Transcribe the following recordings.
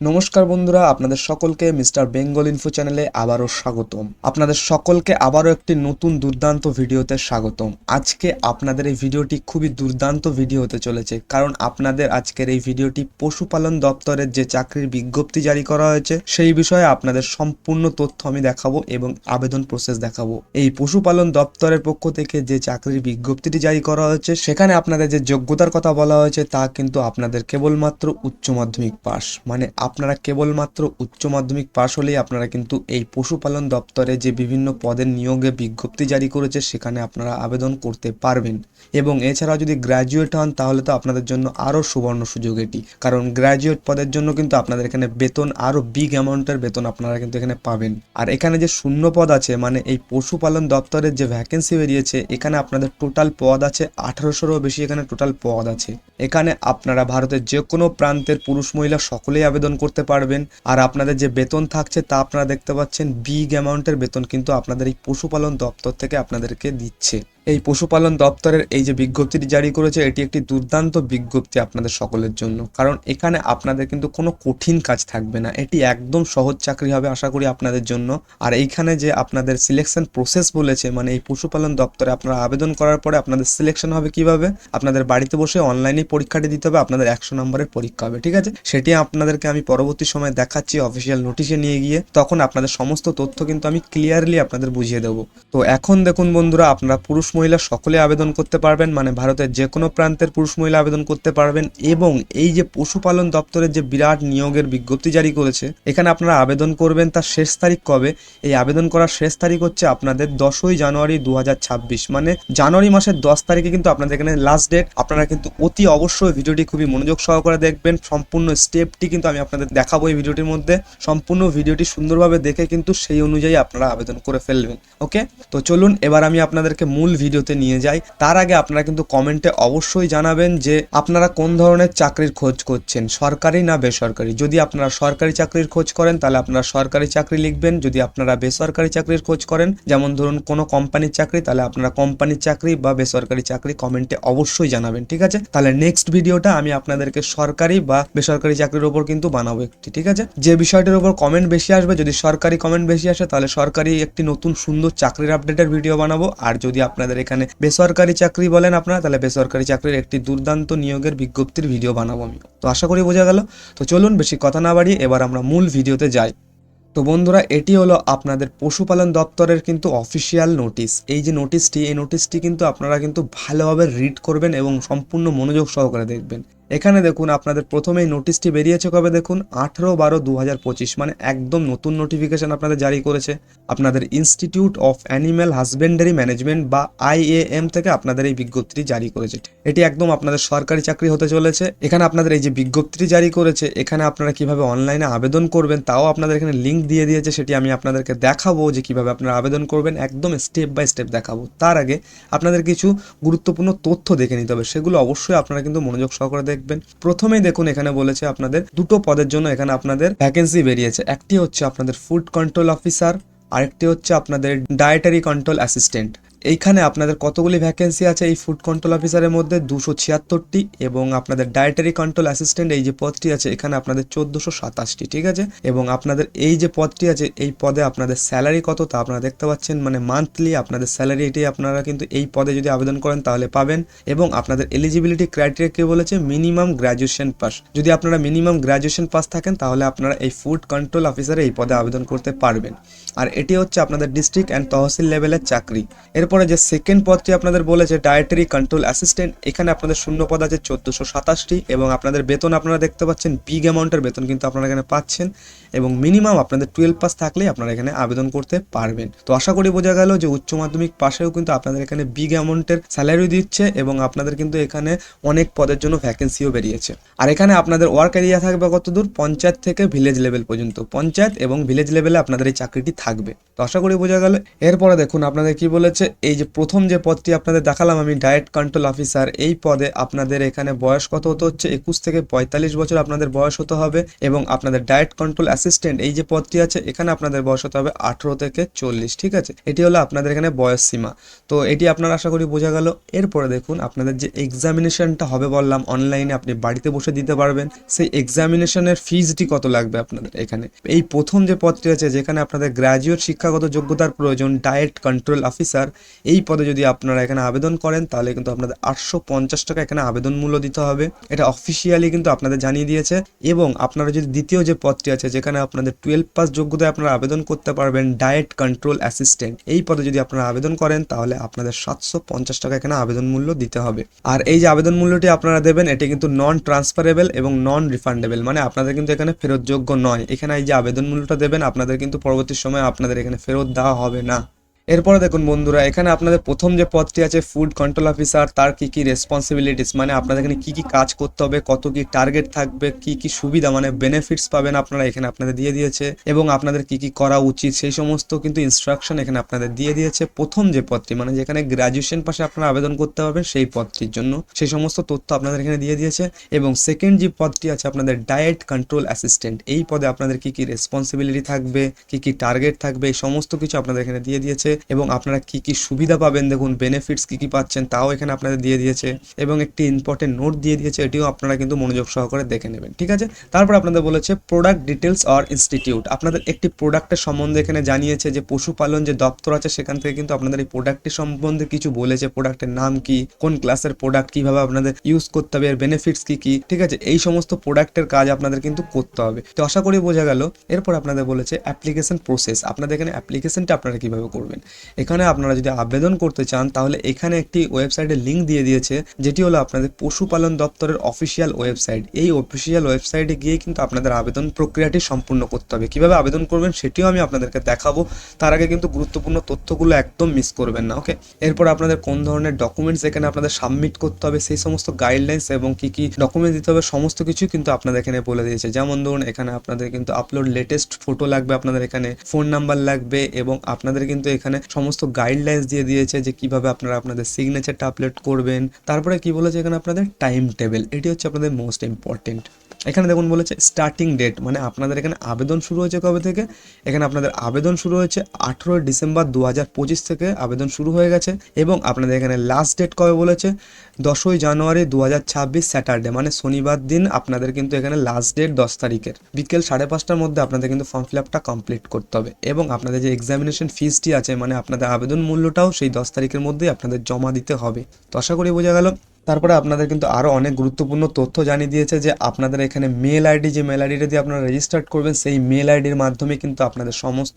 নমস্কার বন্ধুরা, আপনাদের সকলকে মিস্টার বেঙ্গল ইনফো চ্যানেলে আবারও স্বাগতম। আপনাদের সকলকে আবারও একটি নতুন দুর্দান্ত ভিডিওতে স্বাগতম। আজকে আপনাদের এই ভিডিওটি খুবই দুর্দান্ত ভিডিও হতে চলেছে, কারণ আপনাদের আজকের এই ভিডিওটি পশুপালন দপ্তরের যে চাকরির বিজ্ঞপ্তি জারি করা হয়েছে সেই বিষয়ে আপনাদের সম্পূর্ণ তথ্য আমি দেখাবো এবং আবেদন প্রসেস দেখাবো। এই পশুপালন দপ্তরের পক্ষ থেকে যে চাকরির বিজ্ঞপ্তিটি জারি করা হয়েছে সেখানে আপনাদের যে যোগ্যতার কথা বলা হয়েছে তা কিন্তু আপনাদের কেবলমাত্র উচ্চ মাধ্যমিক পাস, মানে আপনারা কেবলমাত্র উচ্চ মাধ্যমিক পাশ হলেই আপনারা কিন্তু এই পশুপালন দপ্তরে যে বিভিন্ন পদের নিয়োগে বিজ্ঞপ্তি জারি করেছে সেখানে আপনারা আবেদন করতে পারবেন। এবং এছাড়াও যদি গ্র্যাজুয়েট হন তাহলে তো আপনাদের জন্য আরও সুবর্ণ সুযোগ এটি, কারণ গ্র্যাজুয়েট পদের জন্য কিন্তু আপনাদের এখানে বেতন আরও বিগ অ্যামাউন্টের বেতন আপনারা কিন্তু এখানে পাবেন। আর এখানে যে শূন্য পদ আছে, মানে এই পশুপালন দপ্তরের যে ভ্যাকেন্সি বেরিয়েছে, এখানে আপনাদের টোটাল পদ আছে 1800-রও বেশি এখানে টোটাল পদ আছে। এখানে আপনারা ভারতের যে কোনো প্রান্তের পুরুষ মহিলা সকলেই আবেদন করতে পারবেন। আর আপনাদের যে বেতন থাকছে তা আপনারা দেখতে পাচ্ছেন, বিগ অ্যামাউন্টের বেতন কিন্তু আপনাদের এই পশুপালন দপ্তর থেকে আপনাদেরকে দিচ্ছে। এই পশুপালন দপ্তরের এই যে বিজ্ঞপ্তিটি জারি করেছে এটি একটি দুর্দান্ত বিজ্ঞপ্তি আপনাদের সকলের জন্য, কারণ এখানে আপনাদের কিন্তু কোনো কঠিন কাজ থাকবে না। এটি একদম সহজ চাকরি হবে আশা করি আপনাদের জন্য। আর এইখানে যে আপনাদের সিলেকশন প্রসেস বলেছে, মানে এই পশুপালন দপ্তরে আপনারা আবেদন করার পরে আপনাদের সিলেকশন হবে কিভাবে, আপনাদের বাড়িতে বসে অনলাইনে পরীক্ষাটি দিতে হবে, আপনাদের 100 নম্বরের পরীক্ষা হবে, ঠিক আছে। সেটি আপনাদেরকে আমি পরবর্তী সময় দেখাচ্ছি অফিসিয়াল নোটিশে নিয়ে গিয়ে, তখন আপনাদের সমস্ত তথ্য কিন্তু আমি ক্লিয়ারলি আপনাদের বুঝিয়ে দেবো। তো এখন দেখুন বন্ধুরা, আপনারা পুরুষ মহিলা সকলে আবেদন করতে পারবেন, মানে ভারতের যে কোনো প্রান্তের পুরুষ মহিলা আবেদন করতে পারবেন। এবং এই যে পশুপালন দপ্তরের যে বিরাট নিয়োগের বিজ্ঞপ্তি জারি করেছে, এখানে আপনারা আবেদন করবেন, তার শেষ তারিখ কবে? এই আবেদন করার শেষ তারিখ হচ্ছে আপনাদের 10ই জানুয়ারি 2026, মানে জানুয়ারি মাসের 10 তারিখে কিন্তু আপনাদের এখানে লাস্ট ডেট। আপনারা কিন্তু অতি অবশ্যই ভিডিওটি খুবই মনোযোগ সহকারে দেখবেন, সম্পূর্ণ স্টেপটি কিন্তু আমি আপনাদের দেখাবো এই ভিডিওটির মধ্যে। সম্পূর্ণ ভিডিওটি সুন্দরভাবে দেখে কিন্তু সেই অনুযায়ী আপনারা আবেদন করে ফেলবেন। ওকে, তো চলুন এবার আমি আপনাদেরকে মূল ভিডিওতে নিয়ে যাই। তার আগে আপনারা কিন্তু কমেন্টে অবশ্যই জানাবেন যে আপনারা কোন ধরনের চাকরির খোঁজ করছেন, সরকারি না বেসরকারি। যদি আপনারা সরকারি চাকরির খোঁজ করেন তাহলে আপনারা সরকারি চাকরি লিখবেন। যদি আপনারা বেসরকারি চাকরির খোঁজ করেন, যেমন ধরুন কোনো কোম্পানির চাকরি, তাহলে আপনারা কোম্পানির চাকরি বা বেসরকারি চাকরি কমেন্টে অবশ্যই জানাবেন, ঠিক আছে। তাহলে নেক্সট ভিডিওটা আমি আপনাদেরকে সরকারি বা বেসরকারি চাকরির উপর কিন্তু বানাবো একটি, ঠিক আছে। যে বিষয়টির উপর কমেন্ট বেশি আসবে, যদি সরকারি কমেন্ট বেশি আসে তাহলে সরকারি একটি নতুন সুন্দর চাকরির আপডেটের ভিডিও বানাবো। আর যদি আপনাদের এখানে বেসরকারি চাকরি বলেন আপনারা, তাহলে বেসরকারি চাকরির একটি দুর্দান্ত নিয়োগের বিজ্ঞপ্তির ভিডিও বানাবো আমি। তো আশা করি বোঝা গেল। তো চলুন বেশি কথা না বাড়িয়ে এবার আমরা মূল ভিডিওতে যাই। তো বন্ধুরা, এটি হলো আপনাদের পশুপালন দপ্তরের কিন্তু অফিসিয়াল নোটিশ। এই যে নোটিশটি, এই নোটিশটি কিন্তু আপনারা কিন্তু ভালোভাবে রিড করবেন এবং সম্পূর্ণ মনোযোগ সহকারে দেখবেন। এখানে দেখুন আপনাদের প্রথমেই নোটিশটি বেরিয়েছে কবে, দেখুন 18/12/2025, মানে একদম নতুন নোটিফিকেশন আপনাদের জারি করেছে। আপনাদের institute of animal husbandry management বা IAM থেকে আপনাদের এই বিজ্ঞপ্তিটি জারি করেছে। এটি একদম আপনাদের সরকারি চাকরি হতে চলেছে। এখানে আপনাদের এই যে বিজ্ঞপ্তিটি জারি করেছে, এখানে আপনারা কিভাবে অনলাইনে আবেদন করবেন তাও আপনাদের এখানে লিঙ্ক দিয়ে দিয়েছে, সেটি আমি আপনাদেরকে দেখাবো যে কিভাবে আপনারা আবেদন করবেন, একদম স্টেপ বাই স্টেপ দেখাবো। তার আগে আপনাদের কিছু গুরুত্বপূর্ণ তথ্য দেখে নিতে হবে, সেগুলো অবশ্যই আপনারা কিন্তু মনোযোগ সহকারে দেখবেন। প্রথমেই দেখুন এখানে বলেছে আপনাদের দুটো পদের জন্য এখানে আপনাদের ভ্যাকেন্সি বেরিয়েছে। একটি হচ্ছে আপনাদের ফুড কন্ট্রোল অফিসার, আরেকটি হচ্ছে আপনাদের ডায়েটারি কন্ট্রোল অ্যাসিস্ট্যান্ট। এইখানে আপনাদের কতগুলি ভ্যাকেন্সি আছে এই ফুড কন্ট্রোল অফিসারের মধ্যে? 276টি। এবং আপনাদের ডায়েটারি কন্ট্রোল অ্যাসিস্ট্যান্ট এই যে পদটি আছে এখানে আপনাদের 1427টি, ঠিক আছে। এবং আপনাদের এই যে পদটি আছে এই পদে আপনাদের স্যালারি কত তা আপনারা দেখতে পাচ্ছেন, মানে মান্থলি আপনাদের স্যালারি এটি আপনারা কিন্তু এই পদে যদি আবেদন করেন তাহলে পাবেন। এবং আপনাদের এলিজিবিলিটি ক্রাইটেরিয়া কে বলেছে? Minimum graduation pass. যদি আপনারা মিনিমাম গ্র্যাজুয়েশন পাস থাকেন তাহলে আপনারা এই ফুড কন্ট্রোল অফিসারে এই পদে আবেদন করতে পারবেন। আর এটি হচ্ছে আপনাদের ডিস্ট্রিক্ট অ্যান্ড তহসিল লেভেলের চাকরি। এরপরে যে সেকেন্ড পদটি আপনাদের বলেছে ডায়েটারি কন্ট্রোল অ্যাসিস্ট্যান্ট, এখানে আপনাদের শূন্য পদ আছে 1427টি। এবং আপনাদের বেতন আপনারা দেখতে পাচ্ছেন, বিগ অ্যামাউন্টের বেতন কিন্তু আপনারা এখানে পাচ্ছেন। এবং মিনিমাম আপনাদের 12 পাস থাকলেই আপনারা এখানে আবেদন করতে পারবেন। তো আশা করি বোঝা গেল যে উচ্চ মাধ্যমিক পাশেও কিন্তু আপনাদের এখানে বিগ অ্যামাউন্টের স্যালারি দিচ্ছে এবং আপনাদের কিন্তু এখানে অনেক পদের জন্য ভ্যাকেন্সিও বেরিয়েছে। আর এখানে আপনাদের ওয়ার্ক এরিয়া থাকবে কতদূর? পঞ্চায়েত থেকে ভিলেজ লেভেল পর্যন্ত, পঞ্চায়েত এবং ভিলেজ লেভেলে আপনাদের এই চাকরিটি থাকবে। তো আশা করি বোঝা গেল। এরপরে দেখুন আপনাদের কি বলেছে, এই যে প্রথম যে পদটি আপনাদের দেখালাম আমি, ডায়েট কন্ট্রোল অফিসার, এই পদে আপনাদের এখানে বয়স কত হতে হচ্ছে, 21 থেকে 45 বছর আপনাদের বয়স হতে হবে। এবং আপনাদের ডায়েট কন্ট্রোল অ্যাসিস্ট্যান্ট এই যে পদটি আছে, এখানে আপনাদের বয়স হতে হবে 18 থেকে 40। ঠিক আছে, এটি হলো আপনাদের এখানে বয়স সীমা। তো এটি আপনার আশা করি বোঝা গেল। এরপরে দেখুন আপনাদের যে এক্সামিনেশনটা হবে বললাম অনলাইনে, আপনি বাড়িতে বসে দিতে পারবেন, সেই এক্সামিনেশনের ফিজটি কত লাগবে আপনাদের এখানে। এই প্রথম যে পদটি আছে যেখানে আপনাদের গ্র্যাজুয়েট শিক্ষাগত যোগ্যতার প্রয়োজন, ডায়েট কন্ট্রোল অফিসার, এই পদে যদি আপনারা এখানে আবেদন করেন তাহলে কিন্তু আপনাদের 850 টাকা এখানে আবেদন মূল্য দিতে হবে। এটা অফিসিয়ালি কিন্তু আপনাদের জানিয়ে দিয়েছে। এবং আপনারা যদি দ্বিতীয় যে পদটি আছে যেখানে আপনাদের 12 পাস যোগ্যতায় আপনারা আবেদন করতে পারবেন, ডায়েট কন্ট্রোল অ্যাসিস্ট্যান্ট, এই পদে যদি আপনারা আবেদন করেন তাহলে আপনাদের 750 টাকা এখানে আবেদন মূল্য দিতে হবে। আর এই যে আবেদন মূল্যটি আপনারা দেবেন এটি কিন্তু নন ট্রান্সফারেবল এবং নন রিফান্ডেবল, মানে আপনাদের কিন্তু এখানে ফেরতযোগ্য নয়। এখানে এই যে আবেদন মূল্যটা দেবেন আপনাদের কিন্তু পরবর্তী সময় আপনাদের এখানে ফেরত দেওয়া হবে না। এরপরে দেখুন বন্ধুরা, এখানে আপনাদের প্রথম যে পদটি আছে ফুড কন্ট্রোল অফিসার, তার কি কি রেসপন্সিবিলিটিস, মানে আপনাদের এখানে কি কি কাজ করতে হবে, কত কি টার্গেট থাকবে, কি কি সুবিধা মানে বেনিফিটস পাবেন আপনারা, এখানে আপনাদের দিয়ে দিয়েছে। এবং আপনাদের কি কি করা উচিত সেই সমস্ত কিন্তু ইনস্ট্রাকশন এখানে আপনাদের দিয়ে দিয়েছে। প্রথম যে পদটি মানে যেখানে গ্র্যাজুয়েশন পাশে আপনারা আবেদন করতে পারবেন সেই পদটির জন্য সেই সমস্ত তথ্য আপনাদের এখানে দিয়ে দিয়েছে। এবং সেকেন্ড যে পদটি আছে আপনাদের ডায়েট কন্ট্রোল অ্যাসিস্ট্যান্ট, এই পদে আপনাদের কি কি রেসপন্সিবিলিটি থাকবে, কি কি টার্গেট থাকবে, এই সমস্ত কিছু আপনাদের এখানে দিয়ে দিয়েছে। এবং আপনারা কি কি সুবিধা পাবেন, দেখুন বেনিফিটস কি কি পাচ্ছেন তাও এখানে আপনাদের দিয়ে দিয়েছে। এবং একটি ইম্পর্টেন্ট নোট দিয়ে দিয়েছে, এটিও আপনারা কিন্তু মনোযোগ সহকারে দেখে নেবেন। ঠিক আছে, তারপর আপনাদের বলেছে প্রোডাক্ট ডিটেলস অর ইনস্টিটিউট, আপনাদের একটি প্রোডাক্টের সম্বন্ধে এখানে জানিয়েছে যে পশুপালন যে দপ্তর আছে সেখান থেকে কিন্তু আপনাদের এই প্রোডাক্টের সম্বন্ধে কিছু বলেছে, প্রোডাক্টের নাম কি, কোন ক্লাসের প্রোডাক্ট, কিভাবে আপনাদের ইউজ করতে হবে, এর বেনিফিটস কি কি। ঠিক আছে, এই সমস্ত প্রোডাক্টের কাজ আপনাদের কিন্তু করতে হবে। তো আশা করি বোঝা গেল। এরপর আপনাদের বলেছে অ্যাপ্লিকেশন প্রসেস, আপনাদের এখানে অ্যাপ্লিকেশনটা আপনারা কিভাবে করবেন। এখানে আপনারা যদি আবেদন করতে চান তাহলে এখানে একটি ওয়েবসাইটের লিঙ্ক দিয়ে দিয়েছে, যেটি হলো আপনাদের পশুপালন দপ্তরের অফিসিয়াল ওয়েবসাইট। এই অফিসিয়াল ওয়েবসাইটে গিয়ে কিন্তু আপনাদের আবেদন প্রক্রিয়াটি সম্পূর্ণ করতে হবে। কিভাবে আবেদন করবেন সেটিও আমি আপনাদেরকে দেখাবো, তার আগে কিন্তু গুরুত্বপূর্ণ তথ্যগুলো একদম মিস করবেন না। ওকে, এরপর আপনাদের কোন ধরনের ডকুমেন্টস এখানে আপনাদের সাবমিট করতে হবে সেই সমস্ত গাইডলাইন্স এবং কি কি ডকুমেন্টস দিতে হবে সমস্ত কিছু কিন্তু আপনাদের এখানে বলে দিয়েছে। যেমন ধরুন এখানে আপনাদের কিন্তু আপলোড লেটেস্ট ফটো লাগবে, আপনাদের এখানে ফোন নাম্বার লাগবে, এবং আপনাদের কিন্তু এখানে সমস্ত গাইডলাইন্স দিয়ে দিয়েছে যে কিভাবে আপনারা আপনাদের সিগনেচারটা আপলোড করবেন। তারপরে কি বলেছে এখানে আপনাদের টাইম টেবিল, এটি হচ্ছে আপনাদের মোস্ট ইম্পর্টেন্ট। এখানে দেখুন বলেছে স্টার্টিং ডেট, মানে আপনাদের এখানে আবেদন শুরু হয়েছে কবে থেকে, এখানে আপনাদের আবেদন শুরু হয়েছে 18 ডিসেম্বর 2025 থেকে আবেদন শুরু হয়ে গেছে। এবং আপনাদের এখানে লাস্ট ডেট কবে বলেছে 10ই জানুয়ারি 2026 স্যাটারডে, মানে শনিবার দিন আপনাদের কিন্তু এখানে লাস্ট ডেট 10 তারিখের বিকেল 5:30টার মধ্যে আপনাদের কিন্তু ফর্ম ফিল আপটা কমপ্লিট করতে হবে। এবং আপনাদের যে এক্সামিনেশন ফিসটি আছে মানে আপনাদের আবেদন মূল্যটাও সেই 10 তারিখের মধ্যেই আপনাদের জমা দিতে হবে। তো আশা করি বোঝা গেল। তারপরে আপনাদের কিন্তু আরও অনেক গুরুত্বপূর্ণ তথ্য জানিয়ে দিয়েছে যে আপনাদের এখানে মেল আইডি, যে মেল আইডিটা দিয়ে আপনারা রেজিস্টার করবেন সেই মেল আইডির মাধ্যমে কিন্তু আপনাদের সমস্ত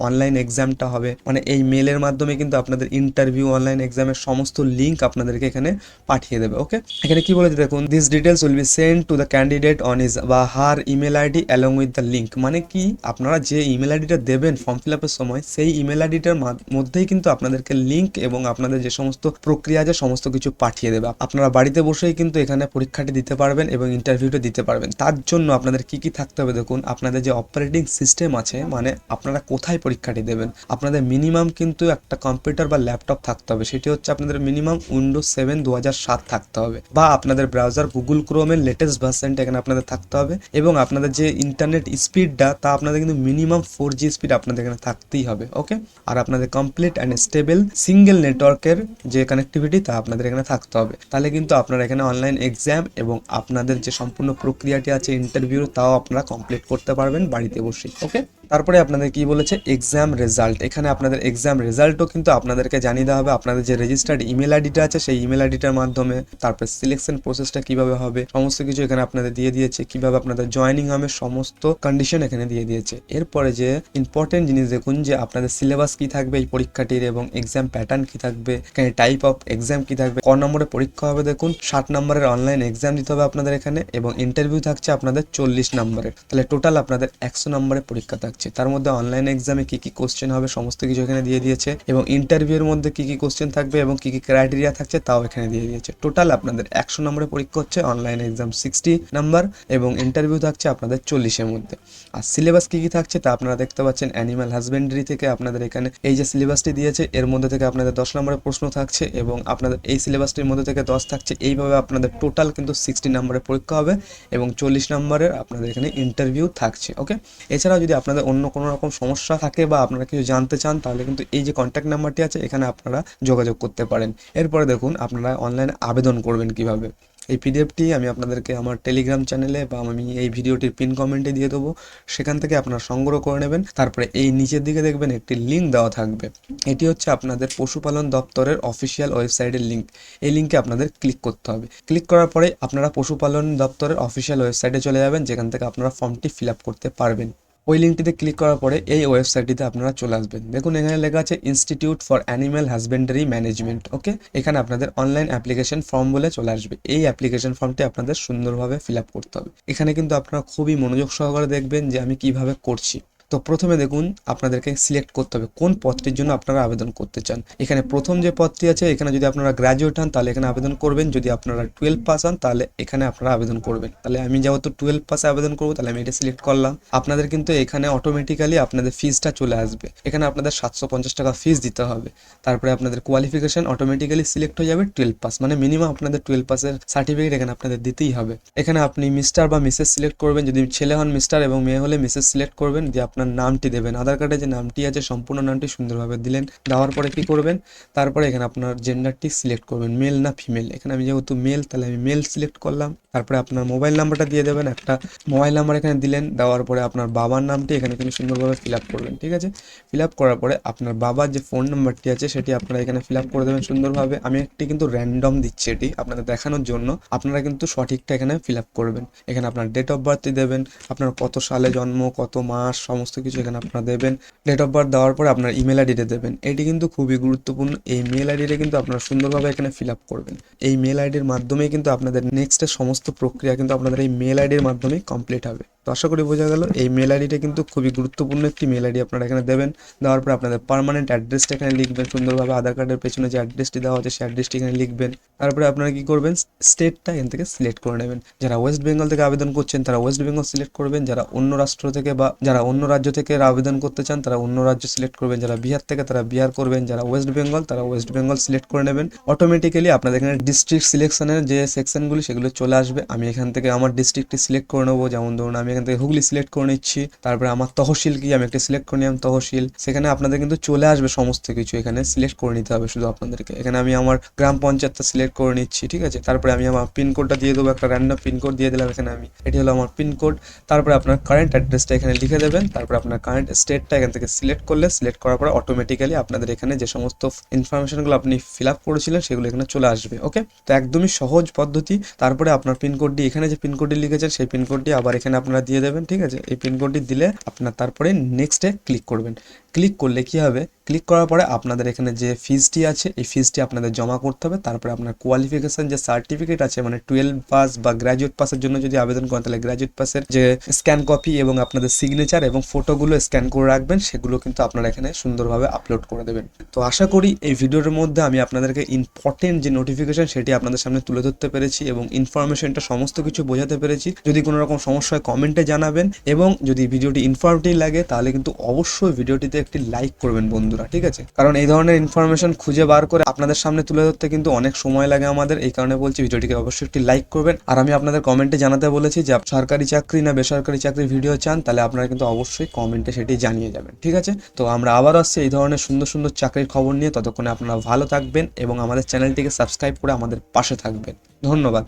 অনলাইন এক্সামটা হবে, মানে এই মেলের মাধ্যমে কিন্তু আপনাদের ইন্টারভিউ অনলাইন এক্সামের সমস্ত লিঙ্ক আপনাদেরকে এখানে পাঠিয়ে দেবে। ওকে, এখানে কি বলেছে দেখুন, this details will be send to the candidate on his বা her email ID along with the link, মানে কি আপনারা যে ইমেল আইডিটা দেবেন ফর্ম ফিল আপের সময় সেই ইমেল আইডিটার মধ্যেই কিন্তু আপনাদেরকে লিঙ্ক এবং আপনাদের যে সমস্ত প্রক্রিয়া আছে সমস্ত কিছু পাঠিয়ে দেবে। আপনারা বাড়িতে বসেই কিন্তু এখানে পরীক্ষাটি দিতে পারবেন এবং ইন্টারভিউটা দিতে পারবেন। তার জন্য আপনাদের কি কি থাকতে হবে দেখুন, আপনাদের যে অপারেটিং সিস্টেম আছে মানে আপনারা কোথায় পরীক্ষাটি দেবেন, আপনাদের মিনিমাম কিন্তু একটা কম্পিউটার বা ল্যাপটপ থাকতে হবে, সেটি হচ্ছে আপনাদের মিনিমাম উইন্ডোজ 7 2007 থাকতে হবে, বা আপনাদের ব্রাউজার গুগল ক্রোমের লেটেস্ট ভার্সনটা এখানে আপনাদের থাকতে হবে। এবং আপনাদের যে ইন্টারনেট স্পিডটা তা আপনাদের কিন্তু মিনিমাম 4G স্পিড আপনাদের এখানে থাকতেই হবে। ওকে, আর আপনাদের কমপ্লিট অ্যান্ড স্টেবল সিঙ্গেল নেটওয়ার্কের যে কানেক্টিভিটি তা আপনাদের এখানে থাকতে হবে, তাহলে কিন্তু আপনারা এখানে অনলাইন এক্সাম এবং আপনাদের যে সম্পূর্ণ প্রক্রিয়াটি আছে ইন্টারভিউ তাও আপনারা কমপ্লিট করতে পারবেন বাড়িতে বসেই। ওকে, তারপরে আপনাদের কি বলেছে এক্সাম রেজাল্ট, এখানে আপনাদের এক্সাম রেজাল্টও কিন্তু আপনাদেরকে জানিয়ে দেওয়া হবে। আপনাদের যে রেজিস্টার্ড ইমেল আইডিটা আছে সেই ইমেল আইডিটার মাধ্যমে, তারপরে সিলেকশন প্রসেসটা কিভাবে হবে সমস্ত কিছু এখানে আপনাদের দিয়ে দিয়েছে, কিভাবে আপনাদের জয়েনিং হবে সমস্ত কন্ডিশন এখানে দিয়ে দিয়েছে। এরপরে যে ইম্পর্টেন্ট জিনিস দেখুন যে আপনাদের সিলেবাস কি থাকবে এই পরীক্ষাটির, এবং এক্সাম প্যাটার্ন কি থাকবে, এখানে টাইপ অফ এক্সাম কি থাকবে, ক নম্বরে পরীক্ষা হবে দেখুন 60 নম্বরের অনলাইন এক্সাম দিতে হবে আপনাদের এখানে, এবং ইন্টারভিউ থাকছে আপনাদের 40 নম্বরের, তাহলে টোটাল আপনাদের 100 নম্বরের পরীক্ষা থাকছে। থাকছে। তার মধ্যে অনলাইন এক্সামে কি কোশ্চেন হবে সমস্ত কিছু এখানে দিয়ে দিয়েছে, এবং ইন্টারভিউর মধ্যে কি কোশ্চেন থাকবে এবং কি ক্রাইটেরিয়া থাকছে তাও এখানে দিয়ে দিয়েছে। টোটাল আপনাদের 100 নম্বরের পরীক্ষা হচ্ছে, অনলাইন এক্সাম 60 নাম্বার এবং ইন্টারভিউ থাকছে আপনাদের 40-এর মধ্যে। আর সিলেবাস কি থাকছে তা আপনারা দেখতে পাচ্ছেন। অ্যানিমাল হাজবেন্ডারি থেকে আপনাদের এখানে এই যে সিলেবাসটি দিয়েছে এর মধ্যে থেকে আপনাদের 10 নম্বরের প্রশ্ন থাকছে এবং আপনাদের এই সিলেবাসটির মধ্যে থেকে 10 থাকছে। এইভাবে আপনাদের টোটাল কিন্তু 60 নম্বরের পরীক্ষা হবে এবং 40 নম্বরের আপনাদের এখানে ইন্টারভিউ থাকছে। ওকে, এছাড়াও যদি আপনাদের অন্য কোনো রকম সমস্যা থাকে বা আপনারা কিছু জানতে চান তাহলে কিন্তু এই যে কন্ট্যাক্ট নাম্বারটি আছে এখানে আপনারা যোগাযোগ করতে পারেন। এরপরে দেখুন আপনারা অনলাইনে আবেদন করবেন কিভাবে। এই পিডিএফটি আমি আপনাদেরকে আমার টেলিগ্রাম চ্যানেলে বা আমি এই ভিডিওটির পিন কমেন্টে দিয়ে দেবো, সেখান থেকে আপনারা সংগ্রহ করে নেবেন। তারপরে এই নিচের দিকে দেখবেন একটি লিঙ্ক দেওয়া থাকবে, এটি হচ্ছে আপনাদের পশুপালন দপ্তরের অফিসিয়াল ওয়েবসাইটের লিঙ্ক। এই লিঙ্কে আপনাদের ক্লিক করতে হবে। ক্লিক করার পরে আপনারা পশুপালন দপ্তরের অফিসিয়াল ওয়েবসাইটে চলে যাবেন, যেখান থেকে আপনারা ফর্মটি ফিল আপ করতে পারবেন। ওই লিঙ্কটিতে ক্লিক করার পরে এই ওয়েবসাইটটিতে আপনারা চলে আসবেন। দেখুন এখানে লেখা আছে institute for animal husbandry management. Okay, এখানে আপনাদের অনলাইন অ্যাপ্লিকেশন ফর্ম বলে চলে আসবে। এই অ্যাপ্লিকেশন ফর্মটি আপনাদের সুন্দরভাবে ফিল আপ করতে হবে। এখানে কিন্তু আপনারা খুবই মনোযোগ সহকারে দেখবেন যে আমি কিভাবে করছি। তো প্রথমে দেখুন আপনাদেরকে সিলেক্ট করতে হবে কোন পদটির জন্য আপনারা আবেদন করতে চান। এখানে প্রথম যে পদটি আছে এখানে যদি আপনারা গ্র্যাজুয়েট হন তাহলে এখানে আবেদন করবেন, যদি আপনারা 12 পাস হন তাহলে এখানে আপনারা আবেদন করবেন। তাহলে আমি যেহেতু 12 পাসে আবেদন করবো তাহলে আমি এটা সিলেক্ট করলাম। আপনাদের কিন্তু এখানে অটোমেটিক্যালি আপনাদের ফিজটা চলে আসবে। এখানে আপনাদের 750 টাকা ফিজ দিতে হবে। তারপরে আপনাদের কোয়ালিফিকেশন অটোমেটিক্যালি সিলেক্ট হয়ে যাবে 12 পাস, মানে মিনিমাম আপনাদের 12 পাসের সার্টিফিকেট এখানে আপনাদের দিতেই হবে। এখানে আপনি মিস্টার বা মিসেস সিলেক্ট করবেন, যদি ছেলে হন মিস্টার এবং মেয়ে হলে মিসেস সিলেক্ট করবেন, দিয়ে আপনার নামটি দেবেন। আধার কার্ডে যে নামটি আছে সম্পূর্ণ নামটি সুন্দরভাবে দিলেন। দেওয়ার পরে কি করবেন, তারপরে এখানে আপনার জেন্ডারটি সিলেক্ট করবেন, মেল না ফিমেল। এখানে আমি যেহেতু মেল তাহলে আমি মেল সিলেক্ট করলাম। তারপরে আপনার মোবাইল নাম্বারটা দিয়ে দেবেন, একটা মোবাইল নাম্বার এখানে দিলেন। দেওয়ার পরে আপনার বাবার নামটি এখানে কিন্তু সুন্দরভাবে ফিল আপ করবেন। ঠিক আছে, ফিল আপ করার পরে আপনার বাবার যে ফোন নাম্বারটি আছে সেটি আপনারা এখানে ফিল আপ করে দেবেন সুন্দরভাবে। আমি একটি কিন্তু র্যান্ডম দিচ্ছি এটি আপনাদের দেখানোর জন্য, আপনারা কিন্তু সঠিকটা এখানে ফিল আপ করবেন। এখানে আপনার ডেট অফ বার্থটি দেবেন, আপনার কত সালে জন্ম, কত মাস, সমস্ত কিছু এখানে আপনারা দেবেন। ডেট অফ বার্থ দেওয়ার পরে আপনার ইমেল আইডিটা দেবেন। এটি কিন্তু খুবই গুরুত্বপূর্ণ। এই মেল আইডিটা কিন্তু আপনারা সুন্দরভাবে এখানে ফিল আপ করবেন। এই মেল আইডির মাধ্যমেই কিন্তু আপনাদের নেক্সটের সমস্ত প্রক্রিয়া কিন্তু আপনাদের এই মেল আইডির মাধ্যমেই কমপ্লিট হবে। তো আশা করি বোঝা গেল। এই মেল আইডিটা কিন্তু খুবই গুরুত্বপূর্ণ একটি মেল আইডি আপনারা এখানে দেবেন। দেওয়ার পরে আপনাদের পার্মানেন্ট অ্যাড্রেসটা এখানে লিখবেন সুন্দরভাবে। আধার কার্ডের পেছনে যে অ্যাড্রেসটি দেওয়া আছে সেই অ্যাড্রেসটি এখানে লিখবেন। তারপরে আপনারা কি করবেন, স্টেটটা এখান থেকে সিলেক্ট করে নেবেন। যারা ওয়েস্ট বেঙ্গল থেকে আবেদন করছেন তারা ওয়েস্ট বেঙ্গল সিলেক্ট করবেন। যারা অন্য রাষ্ট্র থেকে বা যারা অন্য রাজ্য থেকে আবেদন করতে চান তারা অন্য রাজ্য সিলেক্ট করবেন। যারা বিহার থেকে তারা বিহার করবেন। যারা ওয়েস্ট বেঙ্গল তারা ওয়েস্ট বেঙ্গল সিলেক্ট করে নেবেন। অটোমেটিক্যালি আপনাদের এখানে ডিস্ট্রিক্ট সিলেকশনের যে সেকশনগুলি সেগুলো চলে আসবে। আমি এখান থেকে আমার ডিস্ট্রিক্টটি সিলেক্ট করে নেবো। যেমন ধরুন আমি এখান থেকে হুগলি সিলেক্ট করে নিচ্ছি। তারপরে আমার তহসিল কি আমি একটা সিলেক্ট করে নিলাম তহসিল। সেখানে আপনাদের কিন্তু চলে আসবে সমস্ত কিছু, এখানে সিলেক্ট করে নিতে হবে শুধু আপনাদেরকে। এখানে আমি আমার গ্রাম পঞ্চায়েতটা সিলেক্ট করে নিচ্ছি। ঠিক আছে, তারপরে আমি আমার পিনকোডটা দিয়ে দেবো, একটা র্যান্ডম পিনকোড দিয়ে দিলাম এখানে আমি, এটি হলো আমার পিনকোড। তারপরে আপনার কারেন্ট অ্যাড্রেসটা এখানে লিখে দেবেন। তারপরে আপনার কারেন্ট স্টেটটা এখান থেকে সিলেক্ট করলে, সিলেক্ট করার পরে অটোমেটিক্যালি আপনাদের এখানে যে সমস্ত ইনফরমেশনগুলো আপনি ফিল আপ করেছিলেন সেগুলো এখানে চলে আসবে। ওকে, তো একদমই সহজ পদ্ধতি। তারপরে আপনার পিনকোডটি এখানে যে পিনকোডটি লিখেছেন সেই পিনকোডটি আবার এখানে আপনারা দিয়ে দেবেন। ঠিক আছে, এই পিনকোডটি দিলে আপনার তারপরে নেক্সটে ক্লিক করবেন। ক্লিক করলে কি হবে, ক্লিক করার পরে আপনাদের এখানে যে ফিজটি আছে এই ফিজটি আপনাদের জমা করতে হবে। তারপরে আপনার কোয়ালিফিকেশন যে সার্টিফিকেট আছে, মানে 12 পাস বা গ্র্যাজুয়েট পাসের জন্য যদি আবেদন করেন তাহলে গ্র্যাজুয়েট পাসের যে স্ক্যান কপি এবং আপনাদের সিগনেচার এবং ফটোগুলো স্ক্যান করে রাখবেন, সেগুলো কিন্তু আপনারা এখানে সুন্দরভাবে আপলোড করে দেবেন। তো আশা করি এই ভিডিওর মধ্যে আমি আপনাদেরকে ইম্পর্টেন্ট যে নোটিফিকেশন সেটি আপনাদের সামনে তুলে ধরতে পেরেছি এবং ইনফরমেশনটা সমস্ত কিছু বোঝাতে পেরেছি। যদি কোনো রকম সমস্যা হয় কমেন্টে জানাবেন এবং যদি ভিডিওটি ইনফরমেটিভ লাগে তাহলে কিন্তু অবশ্যই ভিডিওটিতে একটি লাইক করবেন বন্ধুরা। ঠিক আছে, কারণ এই ধরনের ইনফরমেশন খুঁজে বার করে আপনাদের সামনে তুলে ধরতে কিন্তু অনেক সময় লাগে আমাদের। এই কারণে বলছি ভিডিওটিকে অবশ্যই একটি লাইক করবেন। আর আমি আপনাদের কমেন্টে জানাতে বলেছি যে সরকারি চাকরি না বেসরকারি চাকরির ভিডিও চান, তাহলে আপনারা কিন্তু অবশ্যই কমেন্টে সেটি জানিয়ে যাবেন। ঠিক আছে, তো আমরা আবার আসছি এই ধরনের সুন্দর সুন্দর চাকরির খবর নিয়ে। ততক্ষণে আপনারা ভালো থাকবেন এবং আমাদের চ্যানেলটিকে সাবস্ক্রাইব করে আমাদের পাশে থাকবেন। ধন্যবাদ।